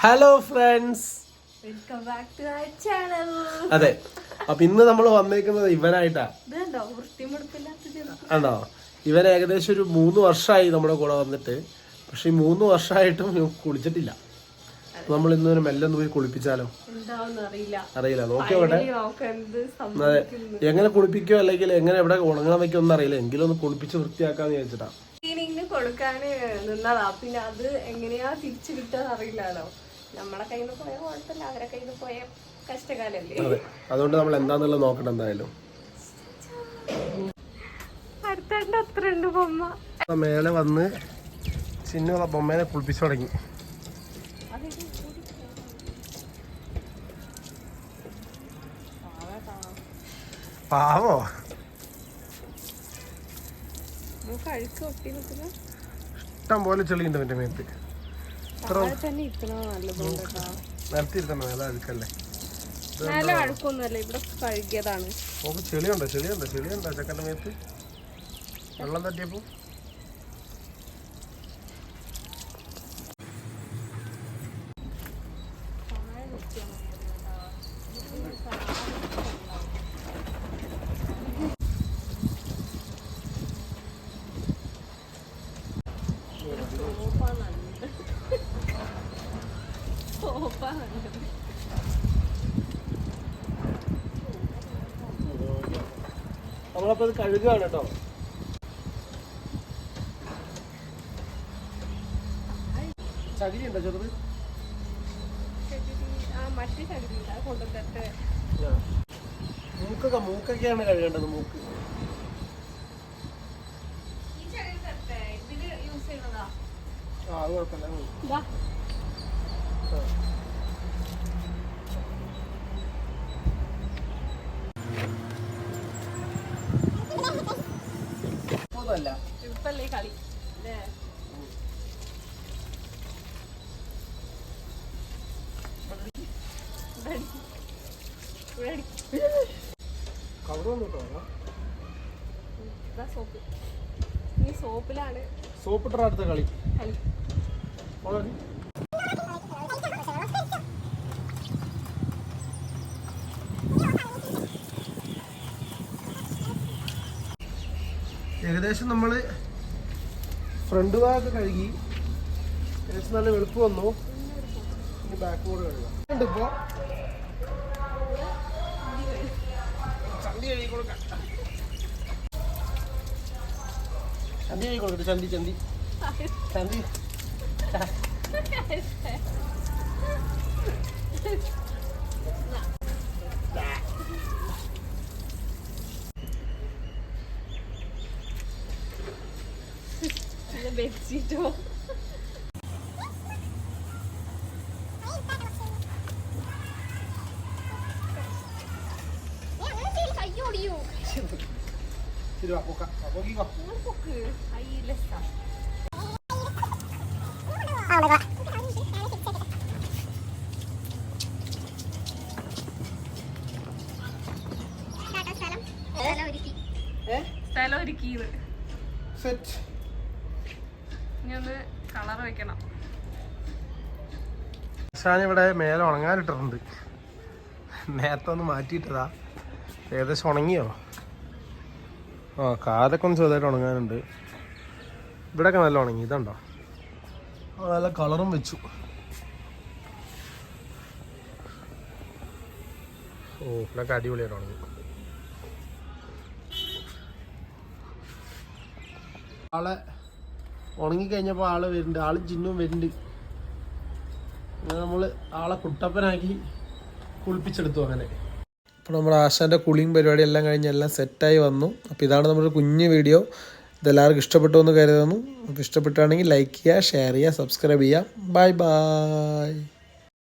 Hello friends, welcome back to our channel. അതെ, അപ്പൊ ഇന്ന് നമ്മൾ വന്നേക്കുന്നത് ഇവനായിട്ടാ. ആണോ? ഇവൻ ഏകദേശം ഒരു 3 വർഷമായി നമ്മുടെ കൂടെ വന്നിട്ട്. പക്ഷെ ഈ 3 വർഷമായിട്ടും കുളിച്ചിട്ടില്ല. നമ്മൾ ഇന്നൊരു മെല്ലെ ഒന്ന് പോയി കുളിപ്പിച്ചാലോ? അറിയില്ല, നോക്കിയോട്ടെ. അതെ, എങ്ങനെ കുളിപ്പിക്കോ അല്ലെങ്കിൽ എങ്ങനെ എവിടെ ഉണങ്ങാൻ വെക്കോ ഒന്നും അറിയില്ല. എങ്കിലും ഒന്ന് കുളിപ്പിച്ച് വൃത്തിയാക്കാന്ന് വിചാരിച്ചിട്ടാ. കൊടുക്കാന് നിന്നതാ. പിന്നെ അത് എങ്ങനെയാ തിരിച്ചു കിട്ടാന്ന് അറിയില്ലല്ലോ. നമ്മളെ കയ്യിൽ നിന്ന് പോയ കുഴപ്പമില്ല, അവരെ കയ്യിൽ നിന്ന് പോയ കഷ്ടകാലല്ലേ. അതെ, അതുകൊണ്ട് നമ്മൾ എന്താന്നുള്ളത് നോക്കണം എന്തായാലും. അത്ര ഉണ്ട് ബൊമ്മ. മേലെ വന്ന് ചിന്നുള്ള ബൊമ്മേനെ കുളിപ്പിച്ചു തുടങ്ങി. പാവോ, ഇഷ്ടം പോലെ ചെളിയുണ്ട് എന്റെ മേത്ത്. നിലത്തിരുത്തണം, നല്ല അഴുക്കല്ലേ. ചെളിയുണ്ടോ ചെക്കൻ്റെ മേത്ത്? വെള്ളം തട്ടിയപ്പോ നമ്മളപ്പോ ഇത് കഴുകുകയാണ് കേട്ടോ. ചകിരിയുണ്ടോ ചെറുത്? മൂക്കൊക്കെയാണ് കഴുകേണ്ടത്. മൂക്ക് അത് കുഴപ്പമില്ല. കളി സോപ്പിലാണ്. സോപ്പിട്ട അടുത്ത കളി. ഏകദേശം നമ്മള് ഫ്രണ്ട് ഭാഗത്ത് കഴുകി. ഏകദേശം നല്ല വെളുപ്പ് വന്നു. ഇനി ബാക്ക് ബോർഡ് കഴുകാം. ഇപ്പോ ചന്തി കഴുകി കൊടുക്കാം. ചന്തി കഴുകി കൊടുക്കട്ടെ. ചന്തി ചന്തി ചന്തി ബെഡ്ഷീറ്റോ? സ്ഥലം ഒരുക്കിയത്. ഇനി ഒന്ന് കളർ വെക്കണം. ഇവിടെ മേലെ ഉണങ്ങാനിട്ടിട്ടുണ്ട്. നേരത്തെ ഒന്ന് മാറ്റിയിട്ടതാ. ഏകദേശം ഉണങ്ങിയോ? കാതൊക്കെ ഒന്ന് ചെറുതായിട്ട് ഉണങ്ങാനുണ്ട്. ഇവിടെയൊക്കെ നല്ല ഉണങ്ങി. ഇതുണ്ടോ, നല്ല കളറും വെച്ചു. ഇവിടെയൊക്കെ അടിപൊളിയായിട്ട് ഉണങ്ങി. ആളെ ഉണങ്ങിക്കഴിഞ്ഞപ്പോൾ ആള് വരുന്നുണ്ട്. ആളും ചിഹ്നവും വരുന്നുണ്ട്. അങ്ങനെ നമ്മൾ ആളെ കുട്ടപ്പനാക്കി കുളിപ്പിച്ചെടുത്തു. അങ്ങനെ അപ്പോൾ നമ്മുടെ ആശാൻ്റെ കുളിയും പരിപാടി എല്ലാം കഴിഞ്ഞ് എല്ലാം സെറ്റായി വന്നു. അപ്പോൾ ഇതാണ് നമ്മുടെ കുഞ്ഞു വീഡിയോ. ഇതെല്ലാവർക്കും ഇഷ്ടപ്പെട്ടു എന്ന് കരുതുന്നു. അപ്പോൾ ഇഷ്ടപ്പെട്ടാണെങ്കിൽ ലൈക്ക് ചെയ്യുക, ഷെയർ ചെയ്യുക, സബ്സ്ക്രൈബ് ചെയ്യുക. Bye bye.